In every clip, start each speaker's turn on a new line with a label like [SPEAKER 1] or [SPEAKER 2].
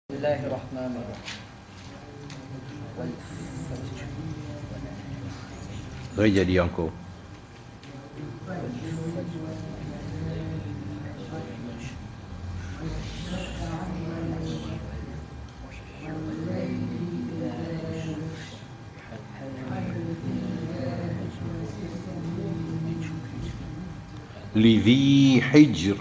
[SPEAKER 1] بسم الله الرحمن الرحيم
[SPEAKER 2] Boleh jadi angko. لذي حجر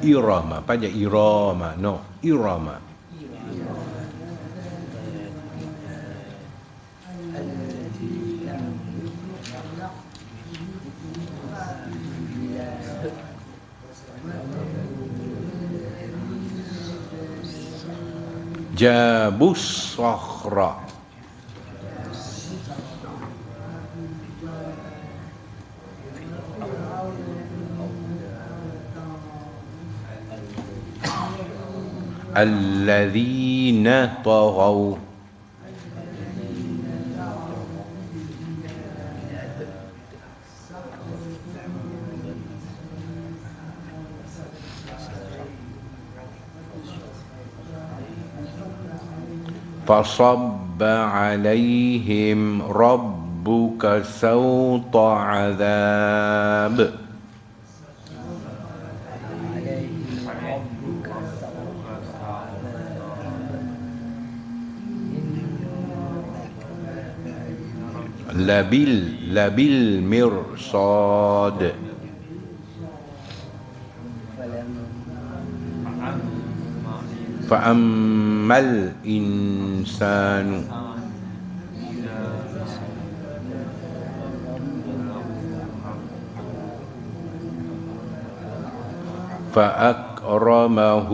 [SPEAKER 2] إرامة pada إرامة no إرامة جابوا الصخرة الذين طغوا فصب عليهم ربك سوط عذاب لبالمرصاد فأما الإنسان فأكرمه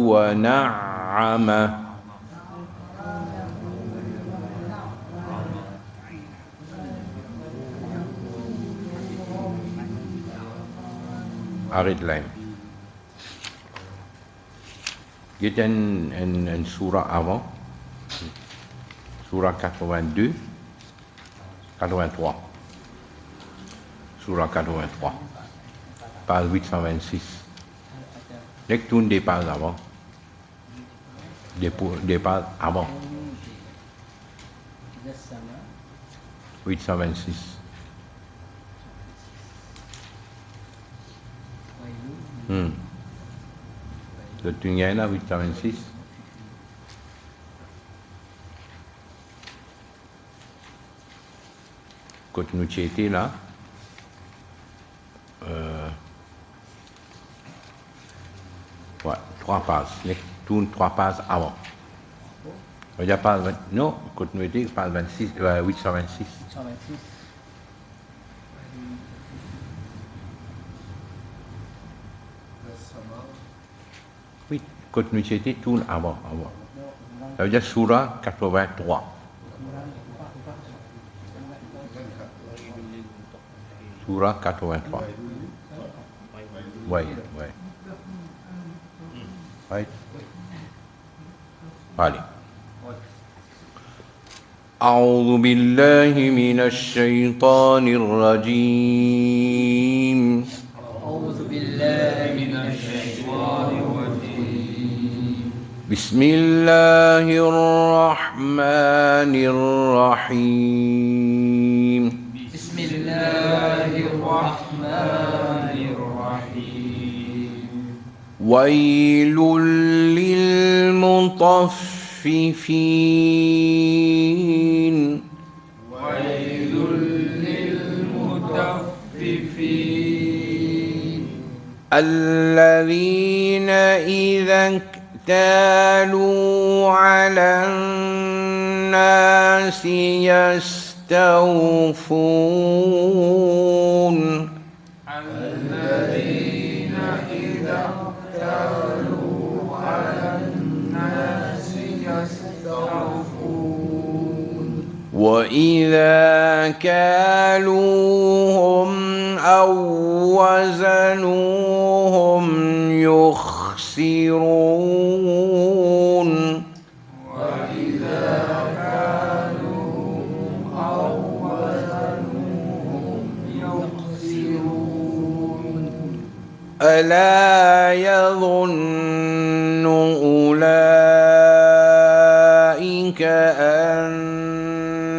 [SPEAKER 2] ونعمه Arrête là. Il y a une surah avant, surah 82, 83. Surah 83, page 826. Dès que tourne des pages avant, des pages avant, 826. Le Tungana 826. Quand nous étions là, ouais, 3 pages. Les tourne 3 pages avant. Il y a pas non, quand nous étions, page 26, 826.
[SPEAKER 1] 826.
[SPEAKER 2] Oui, quand nous étions, tourne avant. Ça veut dire surah 83. Surah 83. Oui. Right. Allez. أعوذ بالله من الشيطان الرجيم
[SPEAKER 1] أعوذ بالله من الشيطان الرجيم
[SPEAKER 2] بسم الله الرحمن الرحيم
[SPEAKER 1] بسم الله الرحمن الرحيم
[SPEAKER 2] ويل للمطففين
[SPEAKER 1] ويل للمطففين
[SPEAKER 2] الذين إذا اكتالوا على الناس يستوفون
[SPEAKER 1] الذين إذا اكتالوا على الناس يستوفون
[SPEAKER 2] وإذا كالوهم أو وزنوهم يخسرون
[SPEAKER 1] وإذا كالوهم أو
[SPEAKER 2] ألا يظن أولئك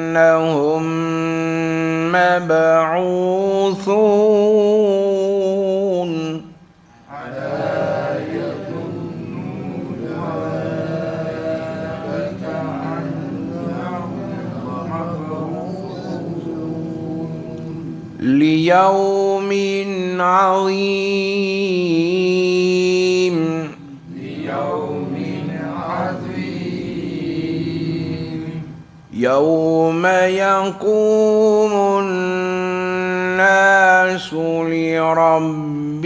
[SPEAKER 2] أنهم مبعوثون
[SPEAKER 1] ألا يظن أولئك أنهم مبعوثون
[SPEAKER 2] ليوم عظيم
[SPEAKER 1] ليوم عظيم
[SPEAKER 2] يوم يقوم الناس لرب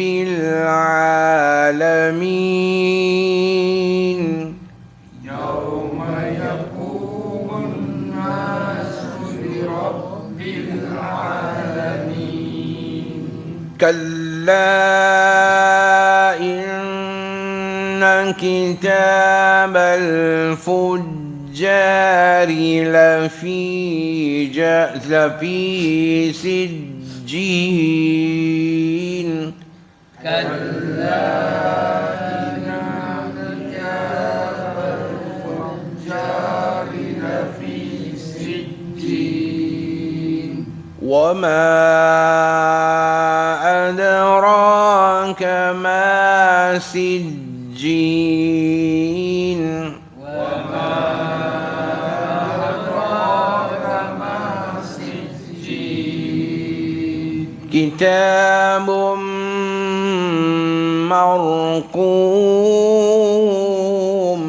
[SPEAKER 2] العالمين
[SPEAKER 1] يوم يقوم الناس لرب العالمين
[SPEAKER 2] كلا إن كتاب الفجار لفي سجين
[SPEAKER 1] كلا إن كتاب الفجار لفي سجين
[SPEAKER 2] وما أدراك ما سجين
[SPEAKER 1] وما أدراك ما سجين
[SPEAKER 2] كتاب مرقوم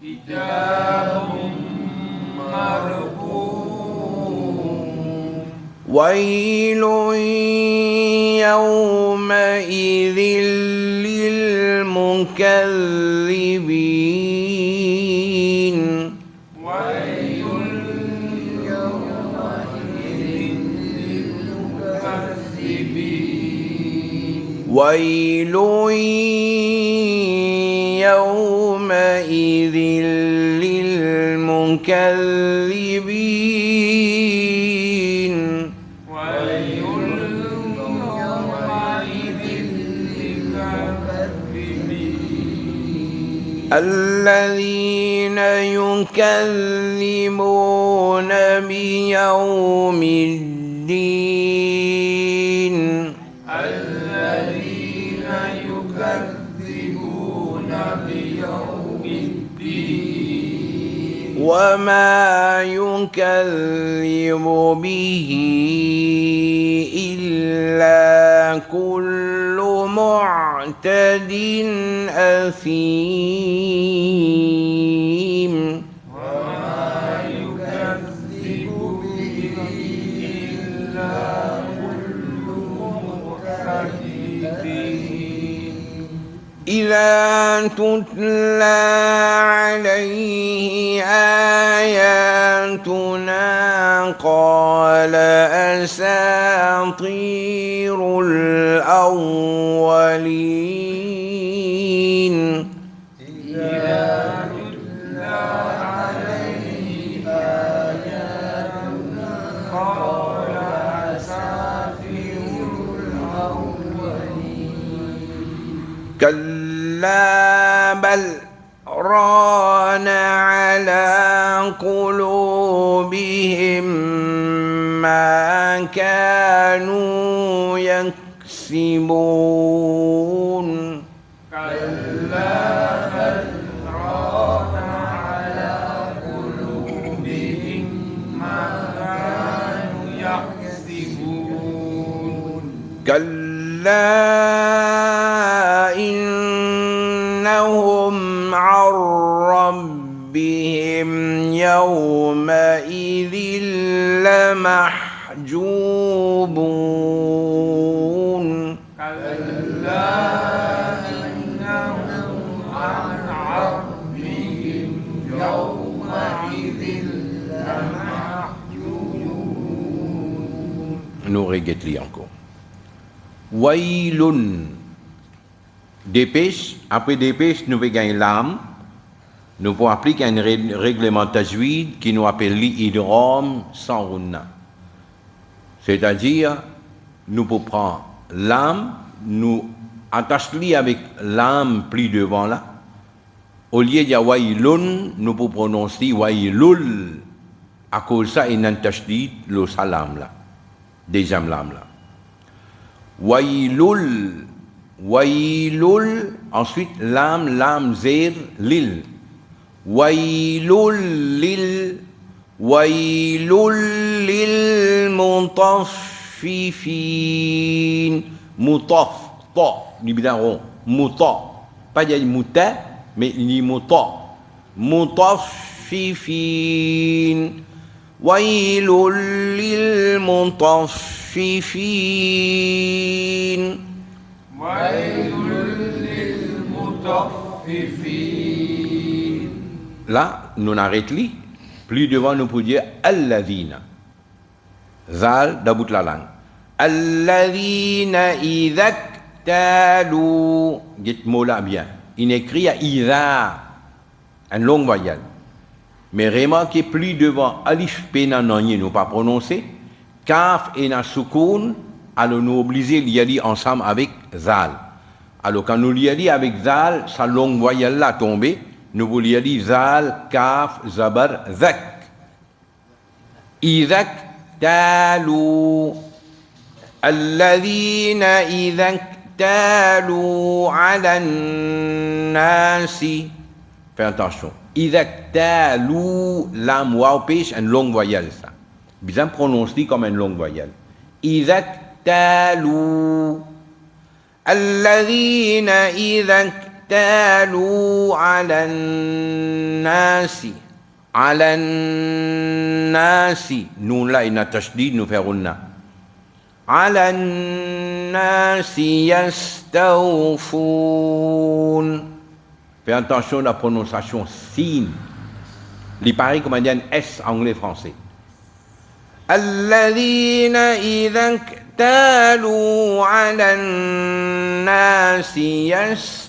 [SPEAKER 1] كتاب مرقوم
[SPEAKER 2] ويل يومئذ للمكذبين
[SPEAKER 1] ويل يومئذ للمكذبين
[SPEAKER 2] ويل يومئذ للمكذبين
[SPEAKER 1] ويل يومئذ للمكذبين
[SPEAKER 2] الذين يكذبون بيوم الدين
[SPEAKER 1] الذين يكذبون بيوم الدين
[SPEAKER 2] وما يكذب به إلا كل معتد أثيم
[SPEAKER 1] وما يكذب به إلا كل مكذب
[SPEAKER 2] إذا تتلى عليه آياتنا قال أساطير الأولين
[SPEAKER 1] إذا تتلى عليه آياتنا قال أساطير الأولين
[SPEAKER 2] كلا بل ران على قلوبهم ما كانوا يكسبون
[SPEAKER 1] كلا بل ران على قلوبهم ما كانوا يكسبون
[SPEAKER 2] كلا إنهم عن ربهم يومئذ لمحجوبون
[SPEAKER 1] كلا إنهم عن ربهم يومئذ لمحجوبون
[SPEAKER 2] Nous répétons encore. Wailun. Dépêche. Après dépêche, nous pouvons gagner l'âme. Nous pouvons appliquer un règlement tajwid qui nous appelle l'idrom sans runna. C'est-à-dire, nous pouvons prendre l'âme, nous attache-li avec l'âme pris devant là. Au lieu de dire wailun, nous pouvons prononcer wailul. À cause de ça, il y a un tashdid, le salam là. Deuxième lame là. Wailul. Wailul. Ensuite, lam, zir, lil. Wailul lil. Wailul lil mutaffifin. Mutaf. Ta. Ni bien rond. Muta. Pas dire muta, mais ni muta. Mutaffifin. Wailul lil mutaffifin. Là, nous arrêtons. Plus devant, nous pouvons dire Alladhina. Zal, d'about la langue. Alladhina idhaktalu. Dites mot là bien. Il écrit à Ida. Une longue voyelle. Mais remarquez plus devant Alif Pena Nanye, nous pas prononcer. Kaf et Nasukun. Alors nous obligés d'y aller ensemble avec Zal. Alors quand nous l'y allons avec Zal, sa longue voyelle là tombée, nous voulons y aller Zal, Kaf, Zabar, Zak. Izak talu. Alladhina izak talu ala nasi. Fais attention. Izak talu, lam waw pêche, une longue voyelle ça. Bien prononcé comme une longue voyelle. Izak اكتالوا الذين إذا اكتالوا على الناس نون لا إن تشديد نفعلنا على الناس يستوفون. Fais attention à la prononciation sin. Il paraît comme on dit un S anglais-français. الذين إذا اكتالوا على الناس يستوفون.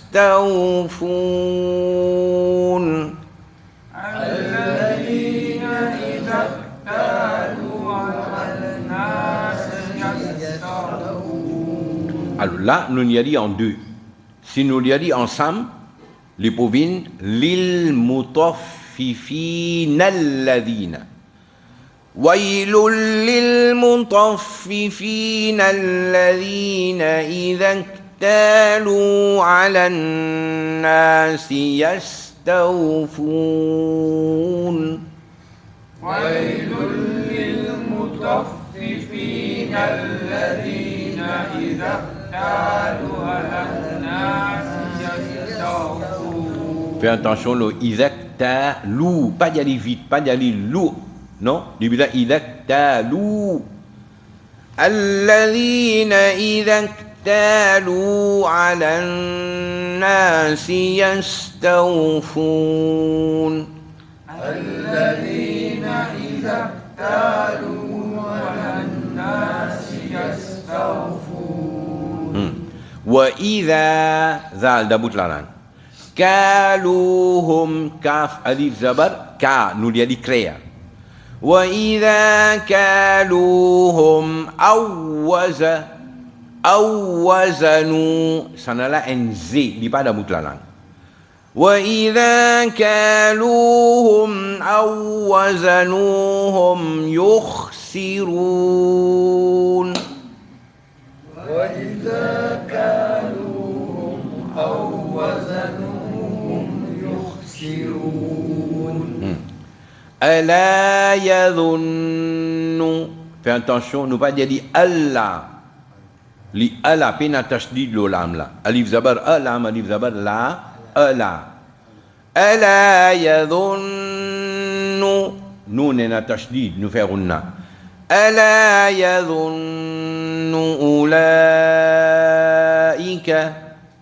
[SPEAKER 1] الذين إذا اكتالوا على الناس يستوفون.
[SPEAKER 2] Alors là, nous y allons en deux. Si nous y allons ensemble, les pauvres, lil mutaffifin alladhina. ويل للمطففين الذين إذا اكتالوا على الناس يستوفون.
[SPEAKER 1] ويل للمطففين الذين إذا اكتالوا على الناس يستوفون.
[SPEAKER 2] Fais attention, le idaktalu, pas d'y aller vite, pas d'y aller lourd. Non, dibilang idaktalu. Alladhina idaktalu ala nasi yastawfun.
[SPEAKER 1] Alladhina idaktalu ala nasi yastawfun.
[SPEAKER 2] Wa idha zal dabut lalang. Kaluhum kaf alif zabar ka nous dia dicréa. وإذا كالوهم أو وزنوا سنلا انزي دي pada mutlalang. وإذا كالوهم أو وزنوهم يخسرون.
[SPEAKER 1] وإذا كالوهم أو وزنوهم يخسرون.
[SPEAKER 2] ألا يظن. Fais attention, nous pas dire Allah. Li Allah pena tashdid lo lam la. Alif zabar alam, alif zabar la, Allah. ألا يظن. نون نا tashdid, nous faisons. ألا يظن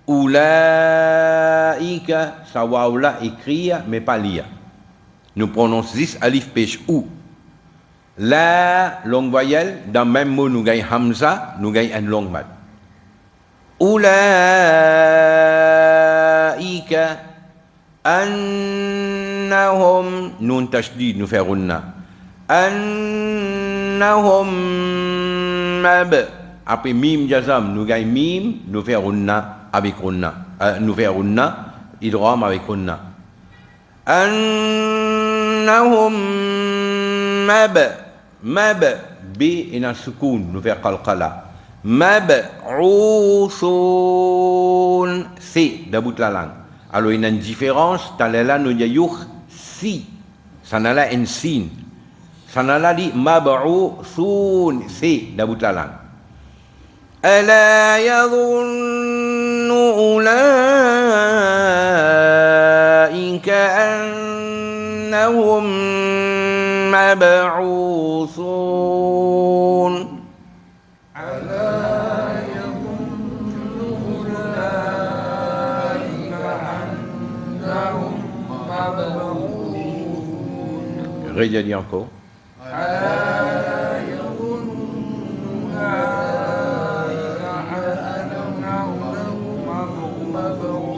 [SPEAKER 2] أولئك sawa là écrire mais pas lire. Nous prononçons 10 alif pêche ou. La longue voyelle, dans le même mot, nous gagnons hamza, nous gagnons une longue mat. Ulaika annahum nun tashdid, nous faisons runna. Annahum mab. Après mim jazam, nous gagnons mim, nous faisons runna. avec runna. Nous faire runna, idgham avec runna. Annahum mab B ina sukun, nous faire qalqala. Mab'outhun C, d'about la langue. Alors il y a une différence, là nous disons si, ça n'a là un signe. Ça n'a là dit mab'outhun C, d'about la langue. ألا يظن أولئك أنهم مبعوثون
[SPEAKER 1] ألا يظن أولئك أنهم مبعوثون
[SPEAKER 2] Redis encore.
[SPEAKER 1] ألا يظن أولئك أنهم مبعوثون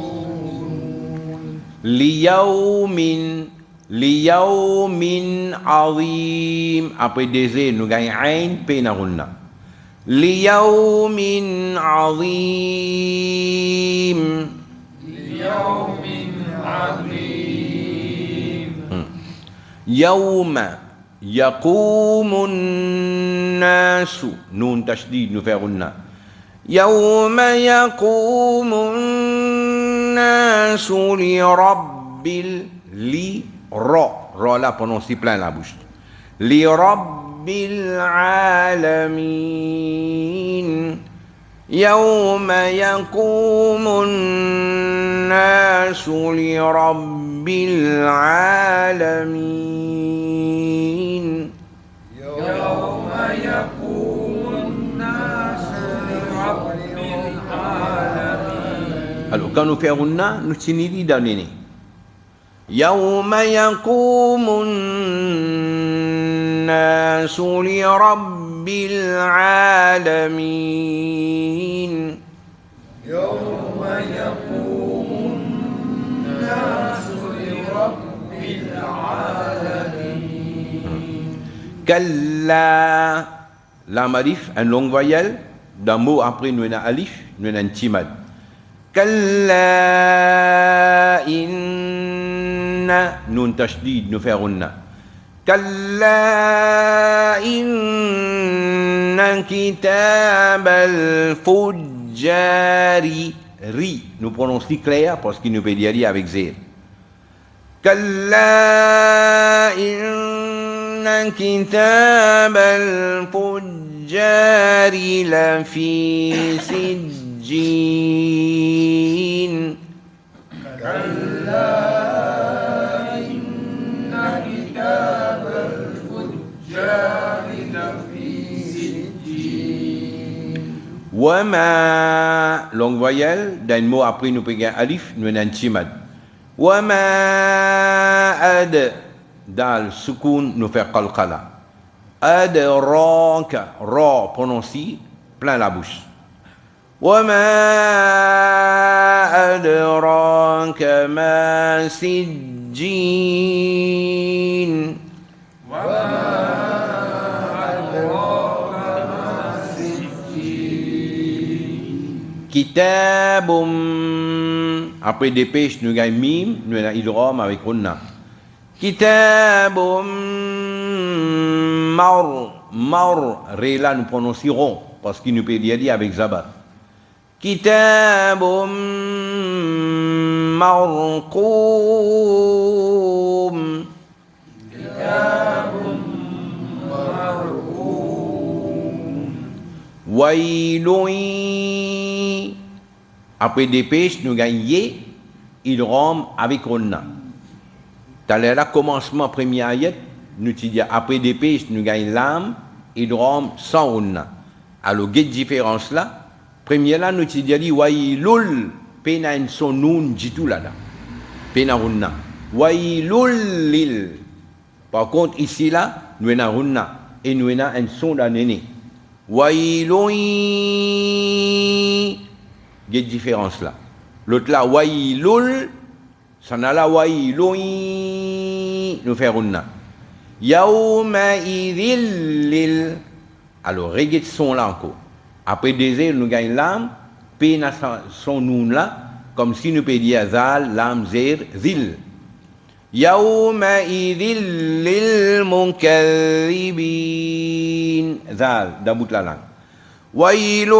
[SPEAKER 2] liyawmin azim. Après des nous gagnons un pénaruna. Liyawmin azim.
[SPEAKER 1] ليوم عظيم
[SPEAKER 2] يوم يقوم الناس نون تشديد نفعلنا يوم يقوم الناس لرب را là prononce plein la bouche لرب العالمين يوم يقوم الناس لرب العالمين
[SPEAKER 1] يوم يقوم الناس لرب العالمين
[SPEAKER 2] Alors quand nous faisons na, nous tinili danene. يوم يقوم الناس لرب العالمين
[SPEAKER 1] يوم يقوم الناس لرب العالمين
[SPEAKER 2] كلا la marif, une longue voyelle, d'un mot après nous avons alif, nous avons un timad. كلا إن نون تشديد نفعلنا كلا إن كتاب الفجار ri nous prononçons clair parce qu'il nous peut dire avec zéro كلا إن كتاب الفجار لفي سجين
[SPEAKER 1] كلا إن كتاب الفجار لفي سجين
[SPEAKER 2] وما longue voyelle d'un mot après nous prenons alif nous avons un timad وما أد دال سكون nous fait qalqala أدراك ra prononcé plein la bouche وما أدراك ما سجين
[SPEAKER 1] وما أدراك ما سجين
[SPEAKER 2] كتاب après dépêche nous gagnons mime nous avons idgham avec runna كتاب mar ré là nous prononcerons parce qu'il nous peut dire avec zabat كتاب مرقوم
[SPEAKER 1] كتاب مرقوم
[SPEAKER 2] ويل après dépêche nous gagnons idgham avec runna t'as là commencement premier ayat nous dit après dépêche nous gagnons lam idgham sans runna alors quelle différence là premier là nous dit wailul pena en son nun jitu là pena runna wailul lil par contre ici là nous avons runna et nous avons un son d'année wailui quelle différence là l'autre là wailul ça n'a la wailui nous fait runna yawma idhil lil alors regarde son là encore après des nous gagnons l'âme P na son noun là, comme si nous peut dire zal, lam, zir, zil. يومئذ للمكذبين ذال دبوت لا langue ويل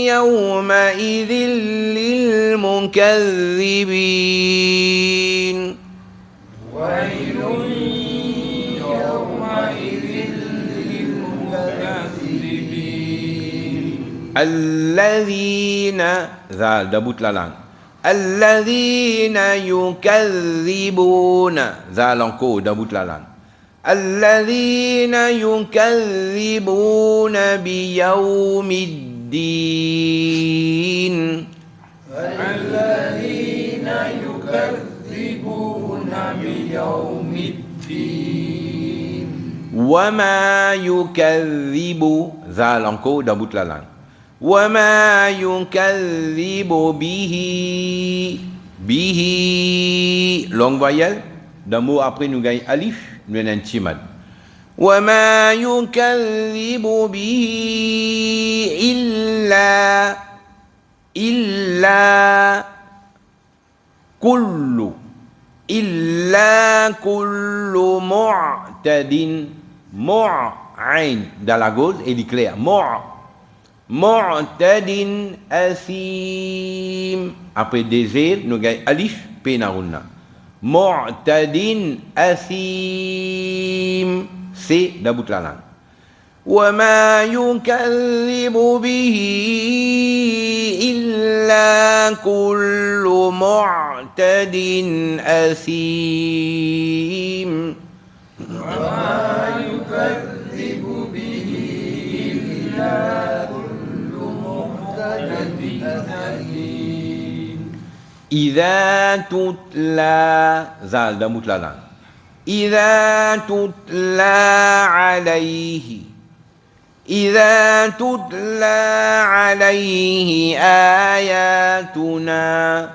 [SPEAKER 2] يومئذ للمكذبين
[SPEAKER 1] ويل يومئذ للمكذبين
[SPEAKER 2] الذين ذال دبوت لا langue الذين يكذبون ذال encore دبوت لا langue الذين يكذبون بيوم الدين
[SPEAKER 1] الذين يكذبون بيوم الدين
[SPEAKER 2] وما يكذب ذال encore دبوت لا langue وما يكذب به longue voyelle d'un mot après nous gagne alif nous avons un timad وما يكذب به إلا كل معتد عين dans la gauche et l'éclair معتد أثيم après désir nous gagne alif p naruna معتد أثيم c'est d'abut la langue وما يكذب به إلا كل معتد أثيم
[SPEAKER 1] وما يكذب به إلا كل معتد أثيم
[SPEAKER 2] إذا تتلى زال دموت لا langue إذا تتلى عليه آياتنا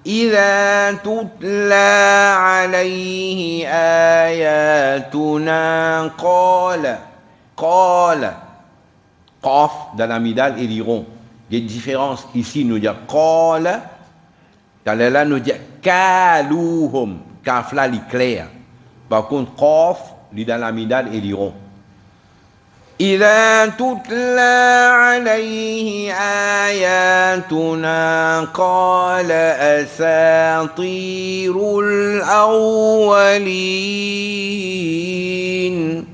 [SPEAKER 2] إذا تتلى عليه آياتنا قال قاف dans l'amidal et l'iron. Il y a une différence ici, nous dire قال, dans là nous dire kaluhum, kaf là il est clair. Par contre qaf, il est dans l'amidal et l'iron. إذا تتلى عليه آياتنا قال أساطير الأولين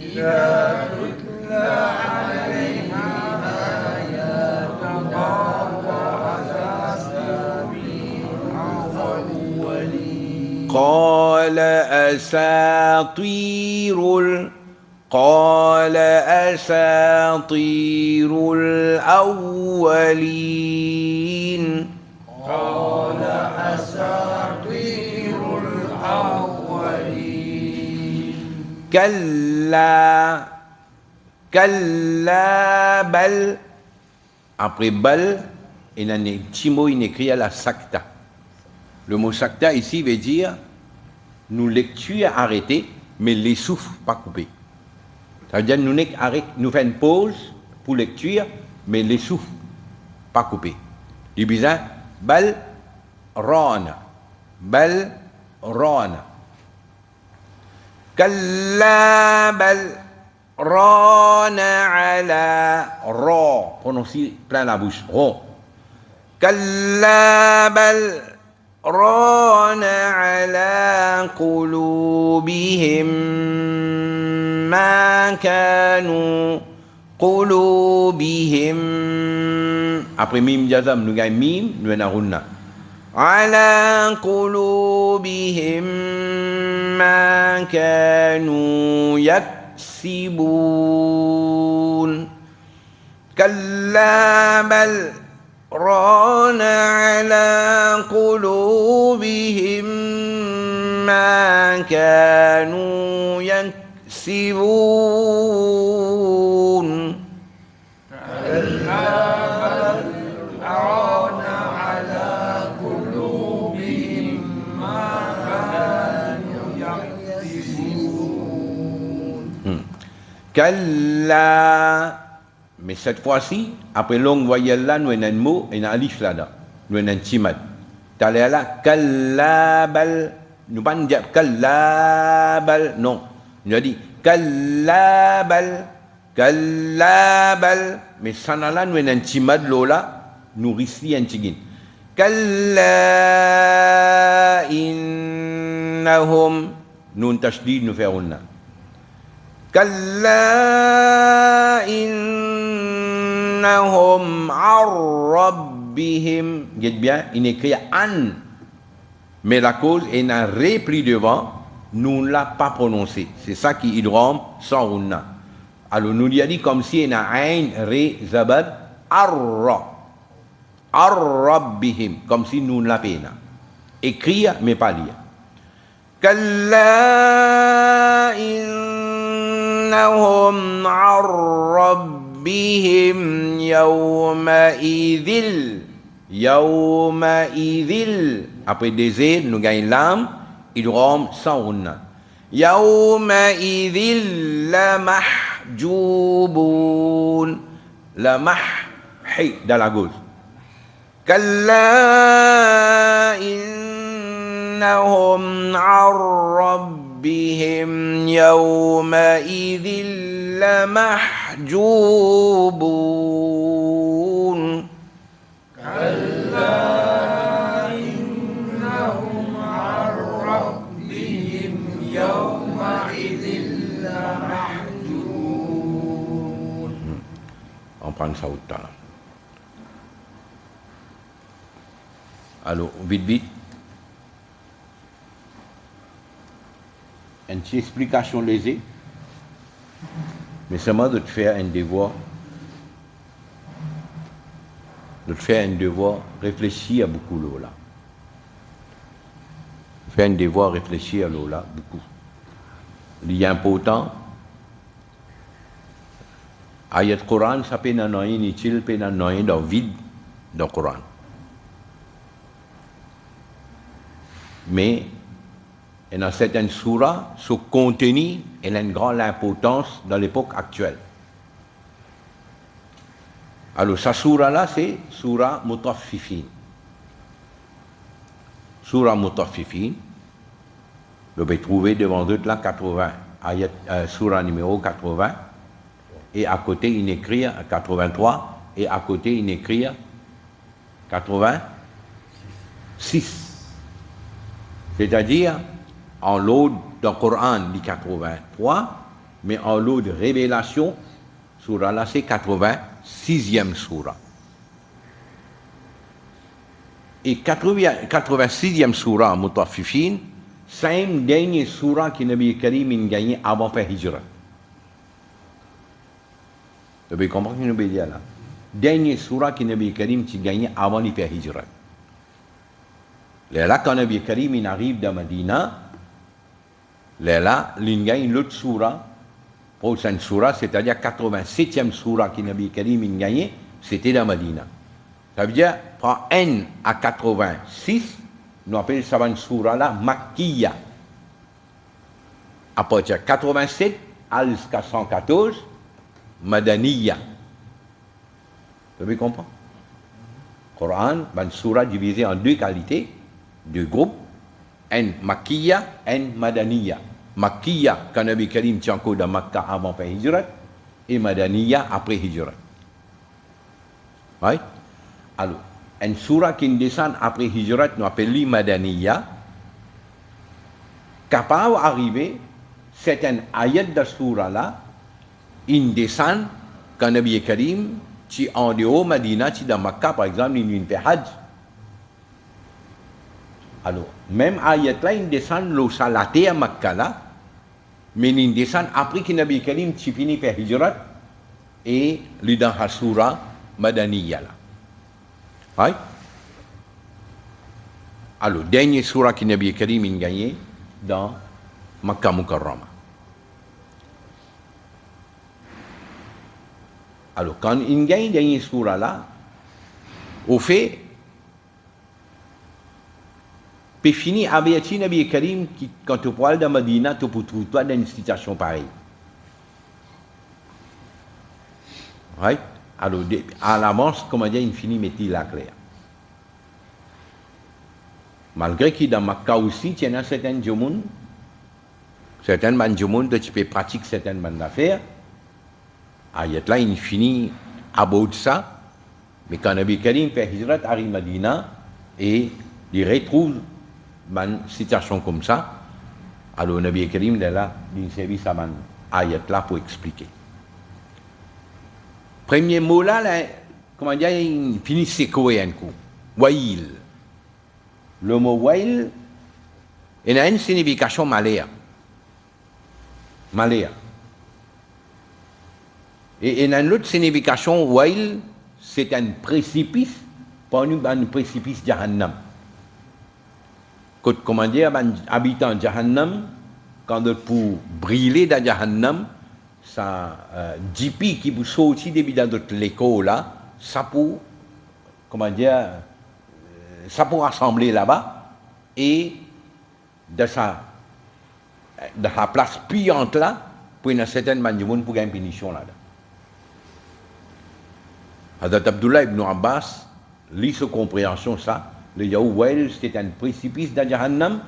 [SPEAKER 1] إذا تتلى عليها آياتنا
[SPEAKER 2] قال أساطير الأولين
[SPEAKER 1] قال أساطير الأولين
[SPEAKER 2] كلا بل après bal il y a un petit mot écrit à la sakta. Le mot sakta ici veut dire nous lecture arrêtée mais les souffles pas coupés. Ça veut dire nous faisons une pause pour lecture, mais les souffles pas coupés. Du bizarre, bal rana. Kalla bal rana ala ra. Prononcez plein la bouche. Ra. Kalla bal rana ala qulubihim ما كانوا قلوبهم après mim jazam nous gagne mim nous naruna على قلوبهم ما كانوا يكسبون كلا بل ران على قلوبهم ما كانوا يكسبون
[SPEAKER 1] ران على قلوبهم ما كانوا يكسبون
[SPEAKER 2] كلا Mais cette fois-ci, après longue voyelle là, nous avons un mot et un alif là-dedans. Nous avons un timad. T'as l'air là, kallabal. Nous pas dire kallabal, non. Nous avons dit kallabal, kallabal. Mais ça là, nous avons un timad là, nous risquons un tigin. Kalla innahum. Nous tashdid nous faisons là. Kalla innahum ar-rabbihim. Dites bien, il écrit an. Mais la cause est un repli devant, nous ne l'a pas prononcé. C'est ça qui idrom sans unna. Alors nous lui a dit comme si il y a un re zabad ar-ra. Ar-rabbihim. Comme si nous ne l'a pas. Écrire mais pas lire. Kalla innahum ar-rabbihim yawma'idhil. Yawma'idhil. Après des ailes, nous gagnons l'âme, idrom sans unna. Yawma'idhil la mahjubun. La mahhi dans la gauche. Kalla innahum ar-rabbihim yawma'idhil la mahjubun.
[SPEAKER 1] كلا إنهم عن ربهم يومئذ لمحجوبون.
[SPEAKER 2] On prend ça au temps. Alors, vite, vite. Une petite explication lésée, mais seulement de te faire un devoir. De te faire un devoir, réfléchir à beaucoup là. Faire un devoir, réfléchir à là, beaucoup. Il est important. Ayat Quran, ça peut n'en rien utile, peut n'en rien dans vide dans le Coran. Mais, dans certaines surahs, ce contenu, elle a une grande importance dans l'époque actuelle. Alors, sa surah là, c'est surah Mutaffifin. Surah Mutaffifin, vous pouvez trouver devant eux là 80, surah numéro 80, et à côté, il écrit 83, et à côté, il écrit 86. C'est-à-dire, en lot dans le Coran, il 83, mais en lot de révélation, surah là, c'est 86e surah. Et 86e surah, Mutaffifin, c'est une dernière surah que Nabi Karim a gagné avant de faire Hijra. Vous pouvez comprendre ce que nous dire là. Dernière surah que Nabi Karim a gagné avant de faire Hijra. Là, quand Nabi Karim arrive dans Medina, là, il gagne l'autre surah. Prochaine surah, c'est-à-dire 87e surah que Nabi Karim a gagné, c'était dans Medina. Ça veut dire, prend N à 86, nous appelons ça une surah là, Makkiya. À partir de 87 jusqu'à 114, Madaniya. Vous pouvez comprendre? Coran, une surah divisée en deux qualités, deux groupes, N Makkiya, N Madaniya. Makkiya, quand Nabi Karim tient encore dans Makkah avant de faire Hijrat, et Madaniya après Hijrat. Oui? Alors, une surah qui descend après Hijrat, nous appelons Madaniya, capable d'arriver, certaines ayats de surah là, ils descendent quand Nabi Karim, qui en dehors Madina, qui dans Makkah par exemple, il fait Hajj. Alors, même ayat là, ils descendent l'eau salatée à Makkah là, mais ils descendent après que Nabi Karim qui finit par Hijrat et lui dans la surah Madaniya là. Oui? Alors, dernier surah que Nabi Karim a gagné dans Makkah Mukarrama. Alors, quand il gagne dernier surah là, au fait, puis fini avec Nabi Karim qui, quand tu parles de Medina, tu peux trouver toi dans une situation pareille. Right? Alors, à l'avance, comment dire, il finit mettre la claire. Malgré que dans Makkah aussi, il y a certaines gens, tu peux pratiquer certaines bandes d'affaires. Ayat là, il finit à bout de ça. Mais quand Nabi Karim fait Hijrat, arrive à Medina et il retrouve une situation comme ça, alors Nabi Karim est là, il service à man ayat là pour expliquer. Premier mot là, comment dire, il finit secouer un coup. Wail. Le mot wail, il a une signification malheur. Malheur. Et il a une autre signification, wail, c'est un précipice, pas un précipice Jahannam. Comment dire, un habitant Jahannam, quand pour brûler dans Jahannam, ça, JP qui vous sortit depuis dans l'école là, ça pour, comment dire, ça pour rassembler là-bas et de la place payante là, pour une certaine manière pour gagner une punition là-dedans. Hazrat Abdullah ibn Abbas lit sa compréhension ça, le Yahweh c'est un précipice dans Jahannam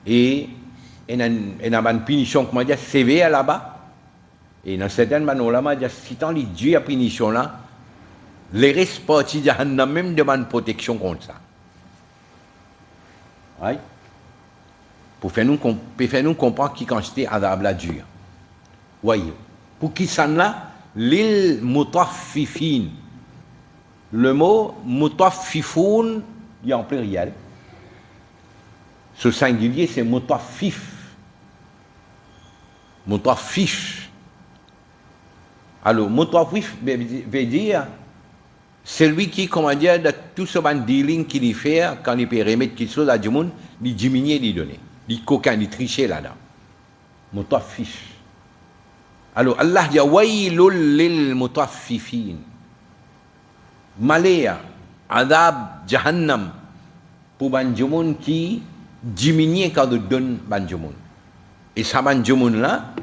[SPEAKER 2] et il y a une punition, comment dire, sévère là-bas. Et dans certaines manières, si tant les dieux à punition là, les restes partis de Jahannam même demandent protection contre ça. Oui? Pour faire nous comprendre qui quantité adab la dure. Voyez. Pour qui ça là, l'île mutaffifin. Le mot mutaffifoun, il est en pluriel. Ce singulier, c'est mutaffif. Mutaffif. Alors, mutaffif veut dire celui qui, comment dire, de tout ce dealing qu'il fait, quand il peut remettre quelque chose à du monde, il diminue, il donne. Il coquin, il triche là-dedans. Mutaffif. Alors, Allah dit wailul lil mutaffifin. Malaya, adab, jahannam, pour banjomun qui diminue quand il donne banjomun. Et ça banjomun là,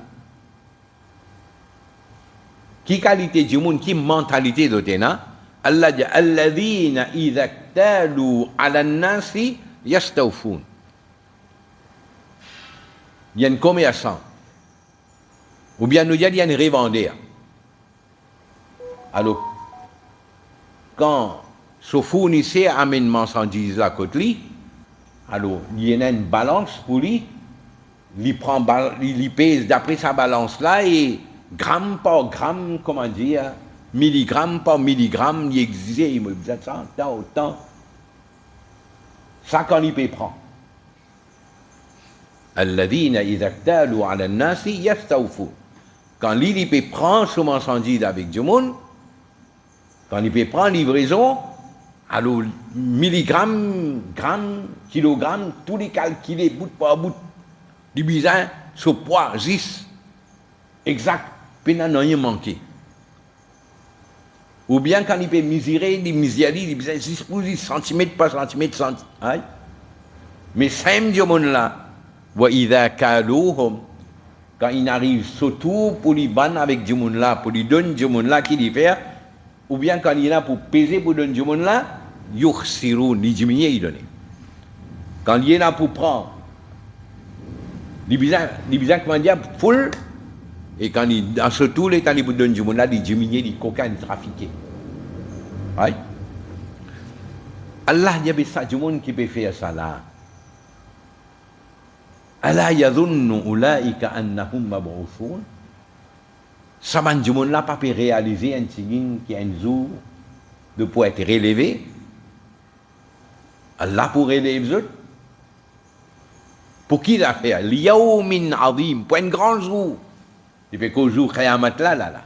[SPEAKER 2] qui qualité du monde, qui mentalité de tena, Allah dit alladhina idha ktalu ala nasi yastawfun. Il y a un commerçant, ou bien nous il y a un revendeur. Alors, quand ce fournisseur amène marchandise à côté lui, alors il y a une balance pour lui, il pèse d'après sa balance là et gramme par gramme, comment dire, milligramme par milligramme, il existe, il me dit ça, autant. Ça quand il peut prendre. Alladhina idha ktalu ala nasi yastawfun. Quand il peut prendre son marchandise avec du monde, quand il peut prendre livraison, alors milligrammes, grammes, kilogrammes, tous les calculés bout par bout, du bizarre, ce poids, 10, exact, peine n'a rien manqué. Ou bien quand il peut mesurer, il mesure, il bizarre, 10 pour 10 cm par centimètre, centimètre. Mais cinq du monde là, wa idha kaluhum, quand il arrive surtout pour lui ban avec du monde là, pour lui donner du monde là qui lui fait, ou bien quand il est là pour peser pour donner du monde là, yukhsirun, il diminue, il donne. Quand il est là pour prendre, il bizarre comment dire, full, et quand il, dans ce tout les temps, il donne du monde là, il diminue, il coquin, il trafique. Oui? Allah, il y a ça du monde qui peut faire ça là. Ala yadhunnu ulaika annahum mab'uthun. Ça man du monde là pas peut réaliser un signe qui a un jour de pouvoir être relevé. Allah pour relever eux. Pour qui l'a fait? Liyawmin azim, pour un grand jour. Il fait qu'au jour Qiyamat là.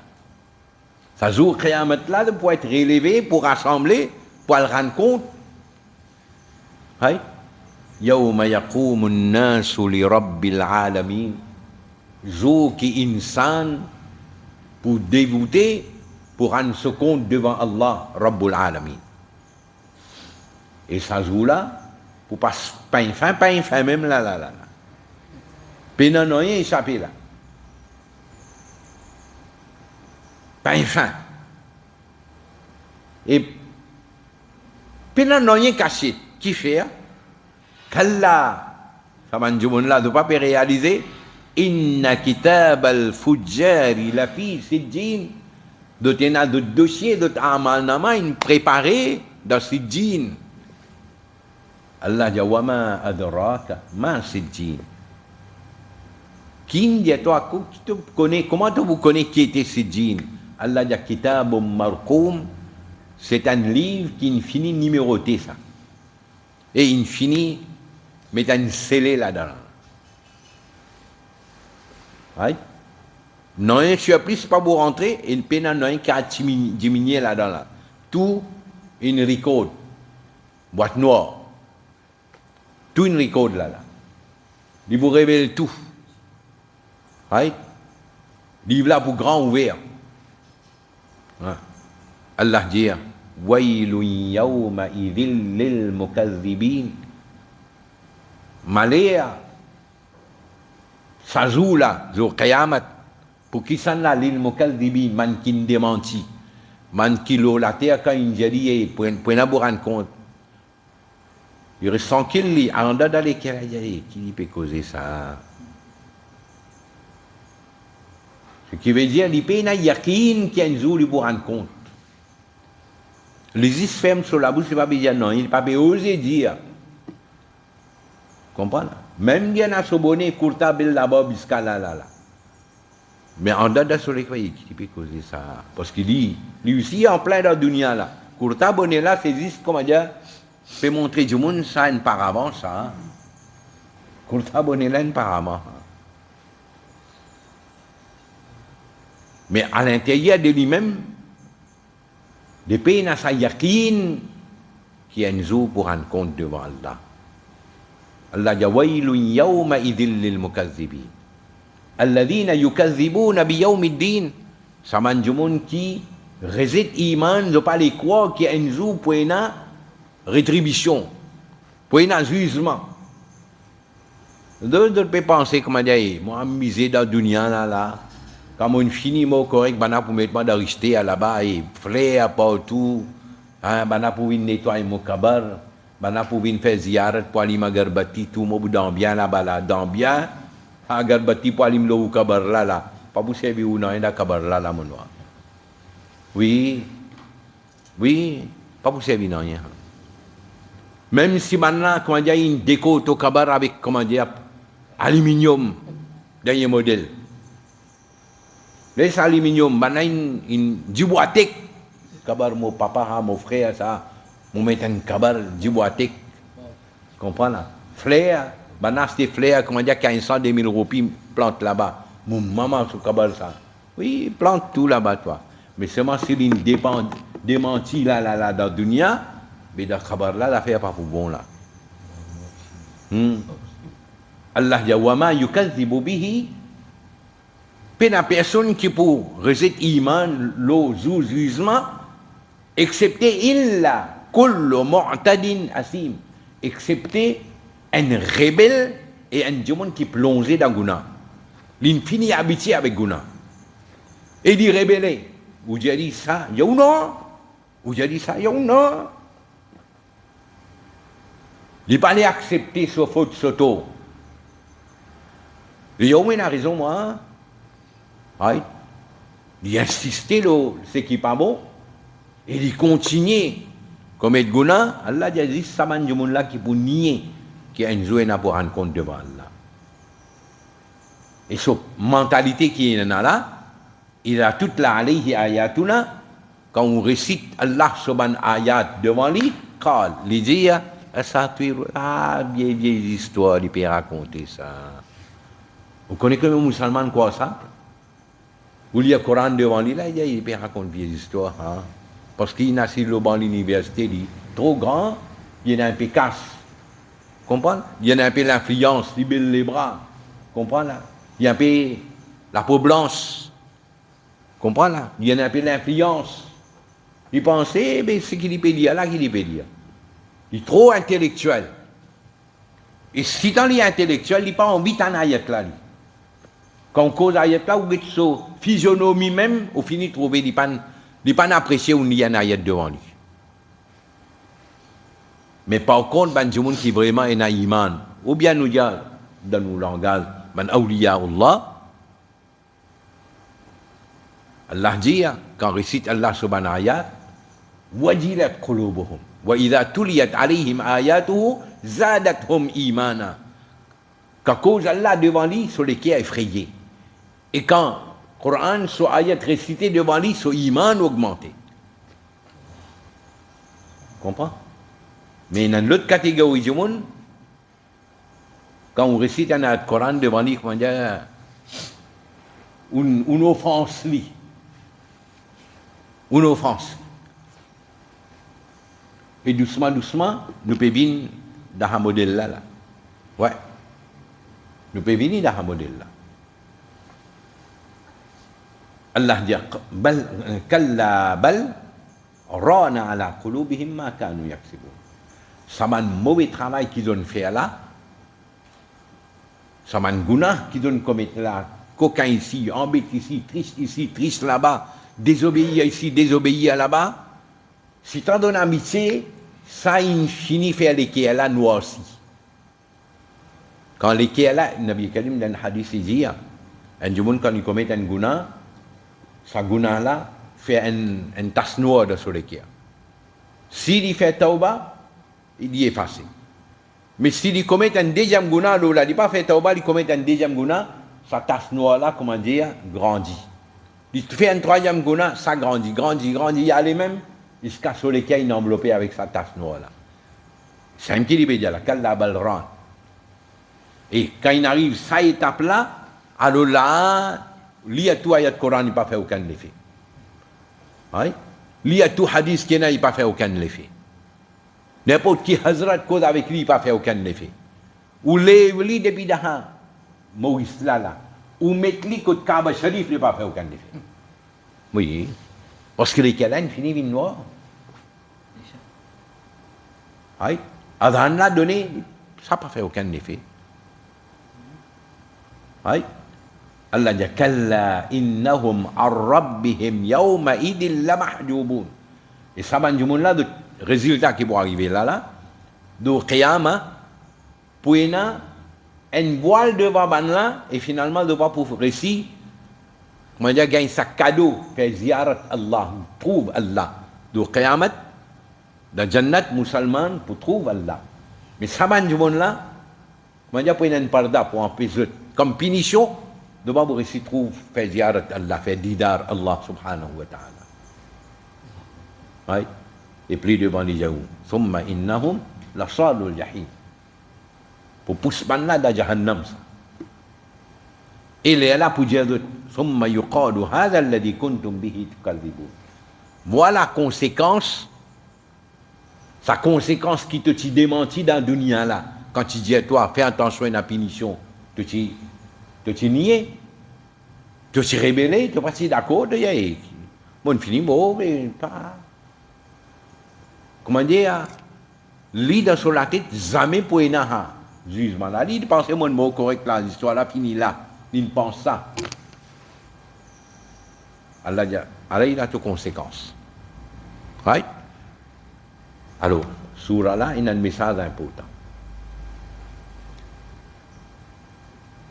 [SPEAKER 2] Ça jour Qiyamat là de pouvoir être relevé, pour rassembler, pour le rendre compte. Oui? Yawma yaqumu an-nasu li rabbil alamin. Jour qui insan pour dégoûter, pour rendre ce compte devant Allah, Rabbul Alamin. Et ça joue là, pour pas fin même là. Pénan rien échappé là. Pas fin. Et puis, non, rien caché. Qui fait? Kalla. Ça m'a dit, là, de ne pas réaliser. Inna kitab al-fujjari la fi sijjin. D'autres dossiers, d'autres amal nama, ils préparés dans sijjin. Allah dit, wa ma adraka ma sijjin. Qui dit, toi, tu connais, comment tu vous connais qui était sijjin? Allah dit, kitabum markoum. C'est un livre qui finit numéroté, ça. Et il finit, mais il scellé là-dedans. Right? Non, un surprise, pas pour rentrer, et le pénal, non, qui a diminué là-dedans. Là. Tout, une record. Boîte noire. Tout une record là. Il vous révèle tout. Right? Livre là pour grand ouvert. Ouais. Allah dit, Wailun yawma idhil lil mukazzibin. Malaya. Ça joue là, jour Qiyamah. Pour qui s'en là, lil mukazzibin, man qui démenti. Man qui l'eau la terre quand il dit, pour vous rendre compte. Il reste tranquille, en dehors d'aller, qui peut causer ça? Ce qui veut dire, il peut y avoir un yakin qui a un jour pour rendre compte. Les is ferment sur la bouche, il ne peut pas dire non, il ne peut pas oser dire. Comprends? Même bien à Sobonné, Courta, Bel là-bas, jusqu'à là. Mais en dehors de sur les croyants, qui peut causer ça? Parce qu'il dit, lui aussi, en plein dans la dunya là. Courta, Bonnet là, c'est juste, comment dire, peut montrer du monde, ça, une paravent, ça. Courta, Bonnet là, une paravent. Mais à l'intérieur de lui-même, des pays n'a sa yakin qui est un jour pour rendre compte devant Allah. Allah dit wailun yawma idhil lil mukazzibin. Alladhina yukazzibuna bi yawmiddin. Ça man du monde qui réside iman, ne pas les croire qu'il y a un jour pour une rétribution, pour un jugement. D'autres peuvent penser comment dire, moi misé dans la dunya là. Quand on finit mon correct, bana pour mettre de rester là-bas et fleur partout, bana pour venir nettoyer mon kabar, bana pour venir faire ziyarat pour aller magarbati tout mon bout d'ambien là-bas là, d'ambien, agarbati pour aller me kabar là, pas pour servir ou non, il y a kabar là mon noir. Oui, pas pour servir non rien. Même si maintenant, comment dire, une déco au kabar avec, comment dire, aluminium, dernier modèle. Les aluminium, maintenant une diboitek. Kabar mon papa, mon frère, ça, mon mettre un kabar diboitek. Comprends là? Flair, maintenant c'est flair, comment dire, 1500, 2000 roupies, plante là-bas. Mon maman sur kabar ça. Oui, plante tout là-bas, toi. Mais seulement si il démenti là, dans le dunya, mais dans kabar là, l'affaire pas pour bon là. Allah dit, wa ma yukazzibu bihi. La personne qui pour réciter iman le jugement, excepté illa kullu mu'tadin asim, excepté un rebelle et un démon qui plongé dans Guna. L'infini habitué avec Guna. Et dit rebelle, vous avez dit ça, il y a ou non? Vous avez dit ça, il y a ou non? Il n'est pas allé accepter sa faute soto. Il y a au moins raison, moi. Right? Il insistait, ce qui n'est pas bon, et il continue. Comme Edgouna, Allah dit, ça man du monde là qui pour nier, qui a un jour pour rendre compte devant Allah. Et cette mentalité qui est là, il a toute la alayhi ayatuna, quand on récite Allah subhanahu ayat devant lui, quand il dit, vieille histoire, il peut raconter ça. Vous connaissez comme un musulman quoi ça? Vous lisez le Coran devant lui, là, il peut raconter des histoires. Hein? Parce qu'il a assis dans l'université, il est trop grand, il y en a un peu casse. Comprends? Il y en a un peu l'influence, il baisse les bras. Comprends là? Il y a un peu la peau blanche. Comprends là? Il y en a un peu l'influence. Il pensait, mais ce qu'il peut dire, là, qu'il peut dire. Il est trop intellectuel. Et si dans les intellectuels, il n'est pas envie d'en ayat là. Quand on cause ayat là, ou met sa physionomie même, on finit de trouver, il n'est pas apprécié ou il y a un ayat devant lui. Mais par contre, ben, du monde qui vraiment est iman, ou bien nous dire, dans nos langages, ben, awliya Allah, Allah dit, quand récite Allah subhanahu wa ta'ala, wajilat qulubuhum, wa idha tuliyat alayhim ayatuhu, zadathum imana. Quand cause Allah devant lui, sur les qui est effrayé. Et quand le Coran, sur ayat récité devant lui, son iman augmenté. Comprends? Mais dans l'autre catégorie du monde, quand on récite un ayat Coran devant lui, comment dire, une offense lui. Une offense. Et doucement, doucement, nous pouvons venir dans ce modèle-là. Là. Ouais. Nous pouvons venir dans ce modèle-là. Allah dit, Kalla bal, rana ala qulubihim ma kanu yaksibun. Ça m'a un mauvais travail qu'ils ont fait là. Ça m'a un guna qu'ils ont commis là. Coquin ici, embête ici, triste là-bas. Désobéir ici, désobéir là-bas. Si tu en donnes amitié, ça il finit faire les qui est là, nous aussi. Quand les qui est là, Nabi Karim dans le hadith il dit, un jour quand il commet un guna, ce guna là fait un tasse noire de sur les qui est. S'il fait tauba, il y est effacé. Mais s'il commet un deuxième guna, il n'a pas fait tauba, il commet un deuxième guna, sa tasse noire là, comment dire, grandit. Il fait un troisième guna, ça grandit, il y a les mêmes, il se casse sur les quais, il est enveloppé avec sa tasse noire là. C'est un petit libédia là, Kalla balran. Et quand il arrive cette étape là, alors là, lire tout ayat Coran, il n'a pas fait aucun effet. Oui? Lire tout hadith qu'il n'a pas fait aucun effet. N'importe qui Hazrat cause avec lui, il n'a pas fait aucun effet. Ou les depuis d'ahan, Maurice là. Ou mettre lui côté Kaaba Sharif, il n'a pas fait aucun effet. Oui. Parce que les Kalans finissent une noire. Oui. Adhan l'a donné, ça n'a pas fait aucun effet. Oui. Allah dit Kalla innahum ar-rabbihim yawma idil la mahjubun. Et ça va du monde là, le résultat qui va arriver là, de Qiyamah, pour une voile devant ban là, et finalement devant pour récit, comment dire, gagne sa cadeau, fait ziyarat Allah, trouve Allah. De Qiyamah, dans Jannat, musulman, pour trouver Allah. Mais ça va du monde là, comment dire, pour une parda, pour empêcher, comme punition, devant pour récit trouve, fait ziyarat Allah, fait didar Allah subhanahu wa ta'ala. Oui. Et puis devant les Yahous. Thumma innahum la salul jahim. Pour pousser là dans Jahannam. Et il est là pour dire Thumma yuqadu hadha alladhi kuntum bihi tukadhibun. Voilà conséquence. Sa conséquence qui te démentit dans la dunya là. Quand tu dis à toi, fais attention à la punition, tu t'es nié, tu t'es rébellé, tu n'es pas si d'accord, mon fini mot, mais pas. Comment dire, l'idée sur la tête, jamais pour un jugement là. Il pense que mon mot correct là, l'histoire là finie là. Il pense ça. Allah dit, alors il a toutes conséquences. Right? Alors, surah là, il a un message important.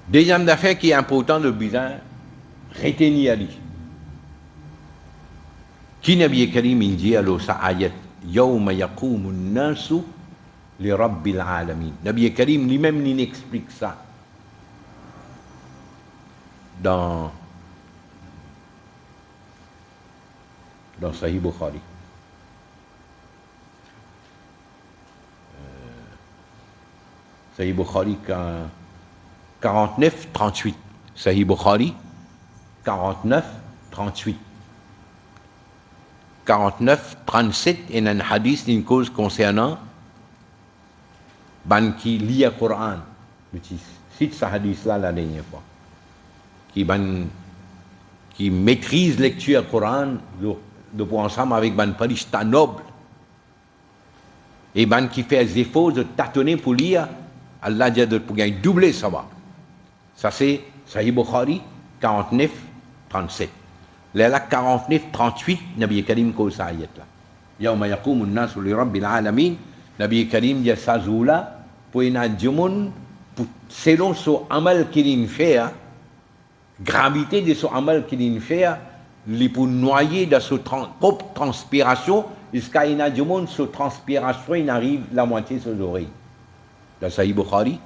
[SPEAKER 2] Deuxième affaire qui est important, le besoin retenir à lui. Qui Nabi Karim dit alors sa ayat Yawma yaqumu an-nasu li rabbil alamin. Nabi Karim lui-même il explique ça dans Sahih Bukhari. Sahih Bukhari 49-38. Sahih Bukhari 49-38. 49-37 et un hadith d'une cause concernant ban qui lit le Coran. Je cite ce hadith là la dernière fois. Qui maîtrise lecture du Coran de pour ensemble avec ban parishta noble. Et ban qui fait des efforts de tâtonner pour lire, Allah dit pour gagner doubler ça va. Ça c'est Sahih Bukhari 49-37. Là 49-38, Nabi Karim cause ça ayat là. Yawma yaqumu an-nasu li rabbil alamin, Nabi Karim dia sazula pour ina jumun selon son amal qu'il fait, gravité de son amal qu'il fait, li pour noyer dans sa propre transpiration, jusqu'à ina jumun sa transpiration il arrive la moitié sur les oreilles. Dans Sahih Bukhari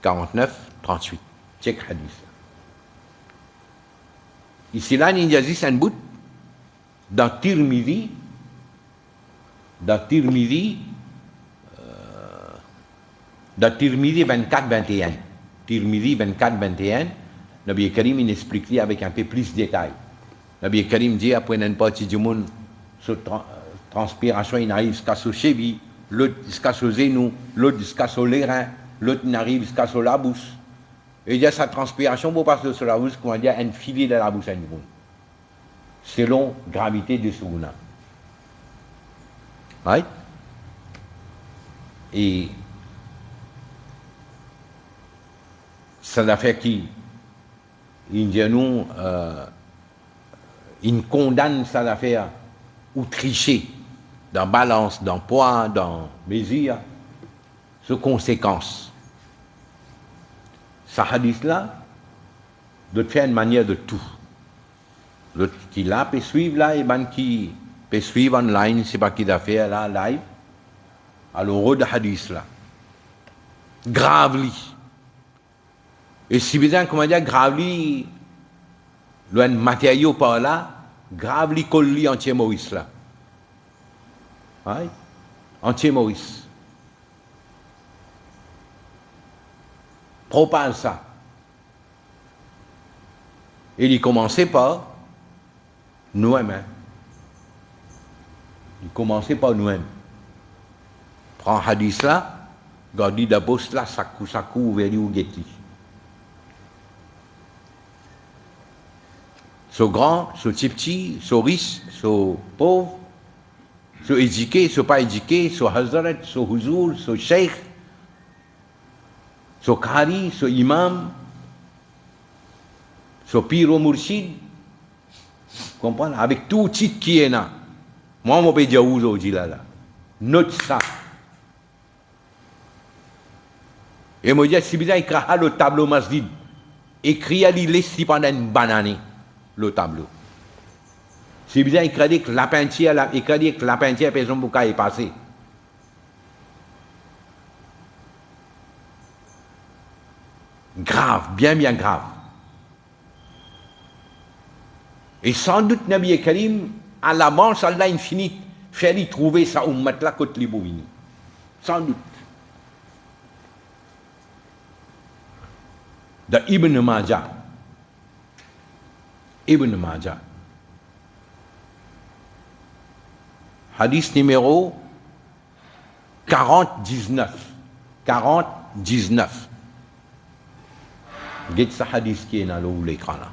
[SPEAKER 2] 49-38. Check hadith. Ici là, il y a un bout dans Tirmidhi 24-21. Tirmidhi 24-21, Nabi Karim il explique avec un peu plus de détails. Nabi Karim dit après une partie du monde, transpiration il arrive jusqu'à son cheville, l'autre jusqu'à son genou, l'autre jusqu'à son rein, l'autre il arrive jusqu'à son la bouche. Et il y a sa transpiration pour passer sur la bouche, comment dire, un filet de la bouche à une monde. Selon gravité de ce guna. Right? Et ça a fait qui nous il condamne ça l'affaire ou tricher dans balance, dans poids, dans mesure, sur conséquences. Ce hadith-là doit faire une manière de tout. L'autre qui là peut suivre là et ben qui peut suivre online, c'est pas qui doit faire là live. Alors de hadith là, gravely. Et si besoin comment dire gravely, le matériau par là, gravely colli entier Maurice là. Ouais, entier Maurice. Propage ça. Et il commençait par nous-mêmes. Il commençait par nous-mêmes. Prends hadith là, garde d'abord là, sakou, veri ou geti. So grand, so petit, so riche, so pauvre, so éduqué, so pas éduqué, so hazrat, so huzur, so sheikh, so qari, so imam, so piro murshid, comprendre? Avec tout titre qui est là. Moi, je peux dire aujourd'hui là. Note ça. Et moi, je dis, si vous avez écrit le tableau masjid, écrit à l'île pendant une banane, le tableau. Si vous avez écrit que la peinture, par exemple, pour qu'elle est passée. Grave, bien grave. Et sans doute, Nabi Karim, à la manche, Allah infinite, fait trouver sa ummat là côté Libovini. Sans doute. De Ibn Majah. Ibn Majah. Hadith numéro 40-19. 40-19. Get ce hadith qui est dans l'écran là.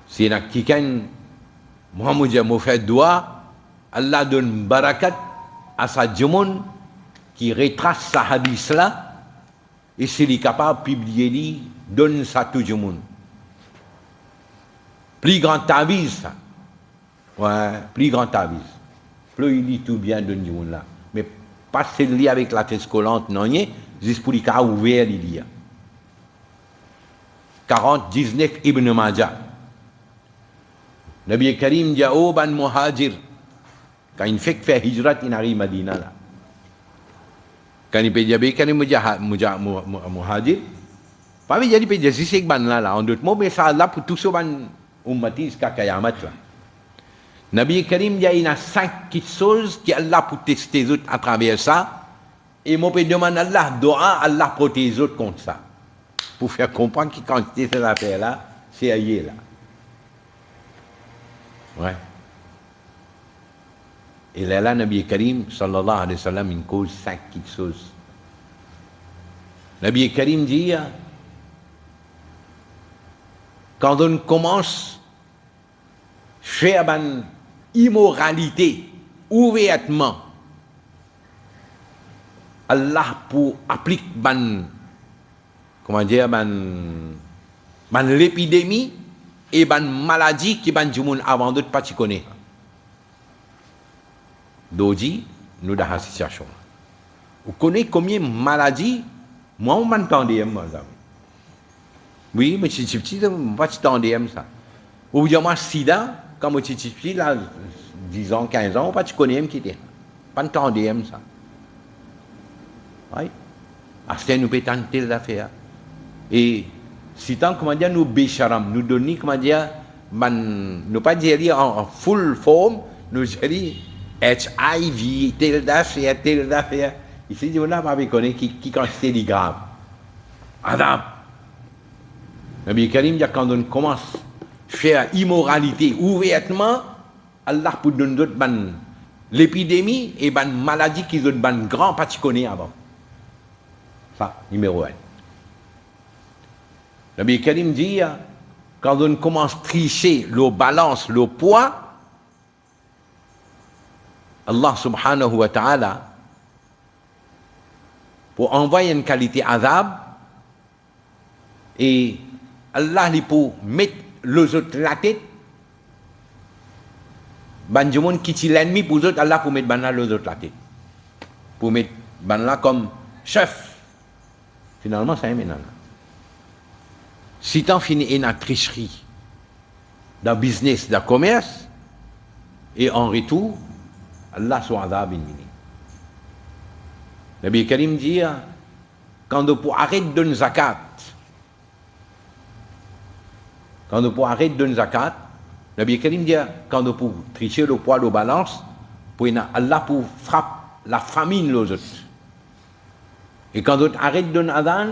[SPEAKER 2] Si il y a quelqu'un, Mohamed m'a fait doigt, Allah donne barakat à sa djemon qui retrace sa hadith là, et s'il est capable de publier, donne ça à tout le monde. Plus grand avis, ça. Ouais, plus grand avis. Plus il lit tout bien de nous là. Mais pas se lire avec la tête collante, non, juste pour les cas ouverts, il lit. 40-19 Ibn Majah. Nabi Karim dit oh ban muhajir. Quand il fait hijrat, il arrive à Madina là. Quand il peut dire quand il muhajir, pas bien il peut dire c'est ban là en d'autres mots mais ça là pour tout ce ban ummati jusqu'à Kiyamat là. Nabi Karim dit il y a 5 choses qui Allah pour tester les autres à travers ça et moi peut demander Allah doa Allah protège les autres contre ça. Pour faire comprendre que quand cette affaire là, c'est ailleurs là. Ouais. Et là, Nabi Karim, sallallahu alayhi wa sallam, il cause 5 choses. Nabi Karim dit, quand on commence à faire une immoralité ouvertement, Allah pour appliquer comment dire, l'épidémie et maladie qui ban du monde avant d'autres pas tu connais. Doji, nous dans la situation. Vous connaissez combien de maladies, moi, on m'entendait, moi, ça. Oui, mais si tu petit, moi, tu t'entendais, ça. Ou bien, moi, sida, quand moi, tu petit, là, 10 ans, 15 ans, pas tu connais, qui était. Pas t'entendais, ça. Oui. Après, nous peut tenter l'affaire. Et, si tant, comment dire, nous bécharam, nous donnons, comment dire, nous pas dire en full forme, nous dire HIV, tel d'affaire. Ici, on n'a pas reconnu qui quantité de grave. Adam. Nabi Karim dit quand on commence à faire immoralité ouvertement, Allah pour donner d'autres l'épidémie et ban maladie qui ont ban grand pas tu connais avant. Ça, numéro 1. Nabi Karim dit quand on commence à tricher le balance, le poids, Allah subhanahu wa ta'ala pour envoyer une qualité azab et Allah lui pour mettre les autres la tête ban du monde qui est l'ennemi pour eux Allah pour mettre ban là les autres la tête pour mettre ban là comme chef finalement ça est maintenant si t'en finis une tricherie dans le business dans le commerce et en retour Allah soit azab in mini Nabi Karim dit quand on peut arrêter de donner zakat quand on peut arrêter de donner zakat Nabi Karim dit quand on peut tricher le poids de balance pour Allah pour frapper la famine les autres et quand on arrête de donner adhan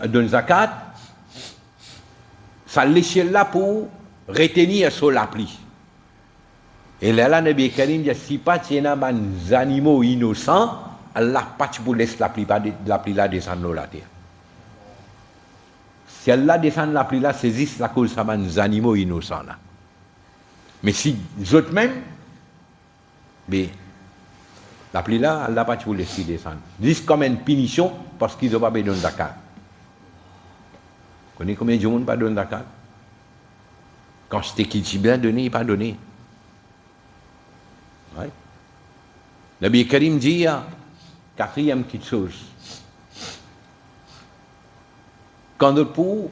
[SPEAKER 2] donner zakat ça laisse là pour retenir sur la pluie. Et là, Nabi Karim dit si pas il y a des animaux innocents, Allah pas pour laisser la pluie là descendre la terre. Si Allah descend la pluie là, saisisse la cause de des animaux innocents là. Mais si les autres même, mais la pluie là, Allah pas pour laisser descendre. Juste comme une punition parce qu'ils n'ont pas besoin de zakat. Vous connaissez combien de gens pas donné zakat? Quand c'était qui bien donné, il pas donné. Ouais. Nabi Karim dit, quatrième petite chose, quand on peut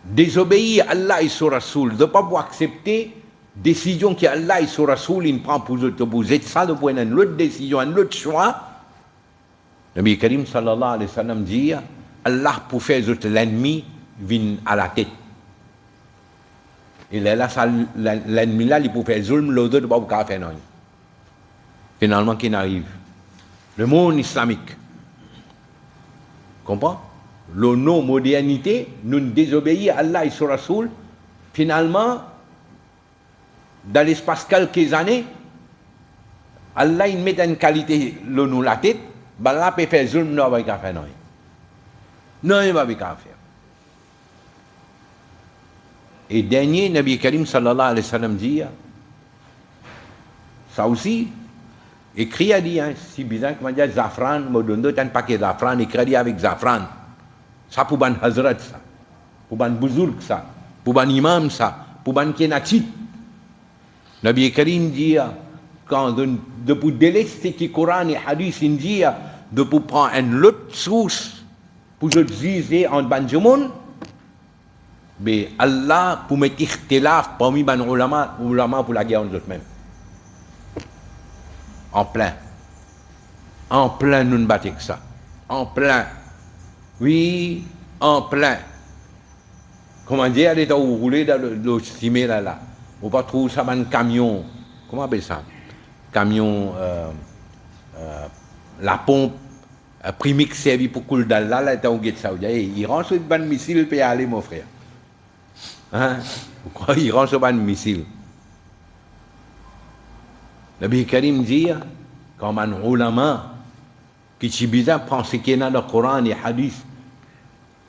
[SPEAKER 2] désobéir à Allah et son Rasoul, de ne pas pouvoir accepter décision que Allah et son Rasoul il prend pour vous êtes ça de point une autre décision, un autre choix, Nabi Karim sallallahu alayhi wa sallam dit, Allah pour faire l'ennemi vient à la tête. Et là, l'ennemi là, il peut faire zulm, l'autre ne peut pas faire non. Finalement, qui n'arrive? Le monde islamique. Comprends? Le nom modernité, nous désobéissons à Allah et son Rasoul. Finalement, dans l'espace quelques années, Allah il met une qualité le nous la tête, ben là, peut faire zulm, non, il ne va pas faire non. Non, il ne va pas faire. Et dernier, Nabi Karim sallallahu alayhi wa sallam dit, ça aussi, écrit à dire, si bizarre que dit zafran, me donne un paquet de zafran, écrit avec zafran. Ça pour ban hazrat, ça. Pour ban bouzourg, ça. Pour ban imam, ça. Pour ban kenachit. Nabi Karim dit, quand de pour délester qui Coran et Hadith, il dit, de pour prendre une autre source, pour se juger en ban du monde, mais Allah pour mettre ikhtilaf parmi les ulama pour la guerre entre eux-mêmes. En plein, nous ne battons que ça. En plein. Oui, en plein. Comment dire, elle est où rouler dans le cimé là. On pas trouver ça un camion. Comment on appelle ça? Camion, la pompe, primique servi pour couler dans là, est où ça. Il rentre sur une missile pour y aller, mon frère. Hein? Pourquoi il rentre sur un missile? Nabi Karim dit, quand un ulama qui bizarre prend ce qui est dans le Coran et le Hadith,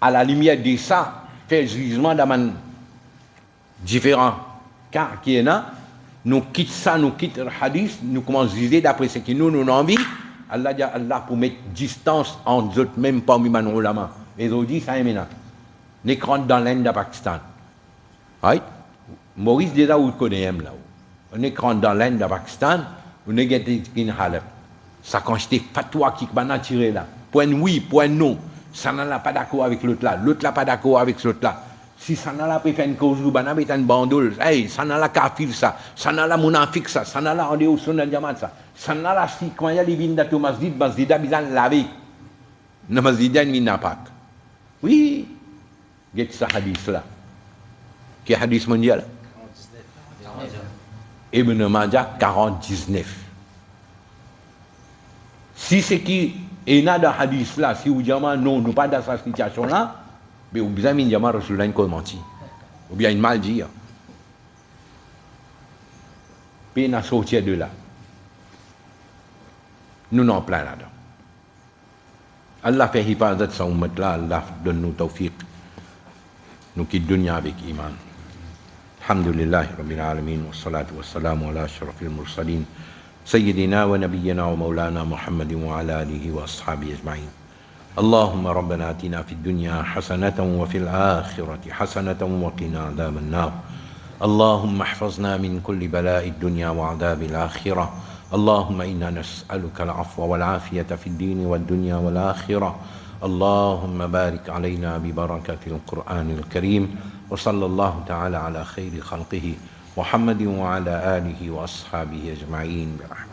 [SPEAKER 2] à la lumière de ça, fait jugement dans un différents cas qui est là, nous quittons ça, nous quittons le Hadith, nous commençons à juger d'après ce que nous avons envie. Allah dit Allah pour mettre distance entre eux, même parmi les ulama. Et ils ont dit ça est maintenant. Nous rentrons dans l'Inde de Pakistan. Right? Maurice déjà vous connaissez là. on est grand dans l'Inde, dans le Pakistan, on est gâté in Halep. Ça quand j'étais fatwa qui m'a tiré là. Point oui, point non. Ça n'a pas d'accord avec l'autre là. L'autre là pas d'accord avec l'autre là. Si ça n'a pas fait une cause ou banane est un bandol. Hey, ça n'a la kafir ça. Ça n'a la munafik ça. Ça n'a la on est au son diamant ça. Ça n'a la si quand il y a les vins de masjid, masjid a besoin laver. Le masjid a une pas. Oui. Get ça hadith là. Qui est hadith mondial? Ibn Majah 49. Si c'est qui est dans le hadith là, si vous dites non, nous pas dans cette situation là, mais vous avez mis Rasulullah une menti. Ou bien une mal dire. Puis on a sorti de là. Nous n'en plein là-dedans. Allah fait hifazat sa ummat là, Allah donne nous tawfiq. Nous quittons dunya avec iman. Alhamdulillah Rabbil Alamin wa salatu wa salamu ala ashrafil mursalin سيدنا ونبينا ومولانا محمد وعلى آله وأصحابه أجمعين اللهم ربنا آتنا في الدنيا حسنة وفي الآخرة حسنة وقنا عذاب النار اللهم احفظنا من كل بلاء الدنيا وعذاب الآخرة اللهم إنا نسألك العفو والعافية في الدين والدنيا والآخرة اللهم بارك علينا ببركة القرآن الكريم وصلى الله تعالى على خير خلقه محمد وعلى آله وأصحابه أجمعين برحمته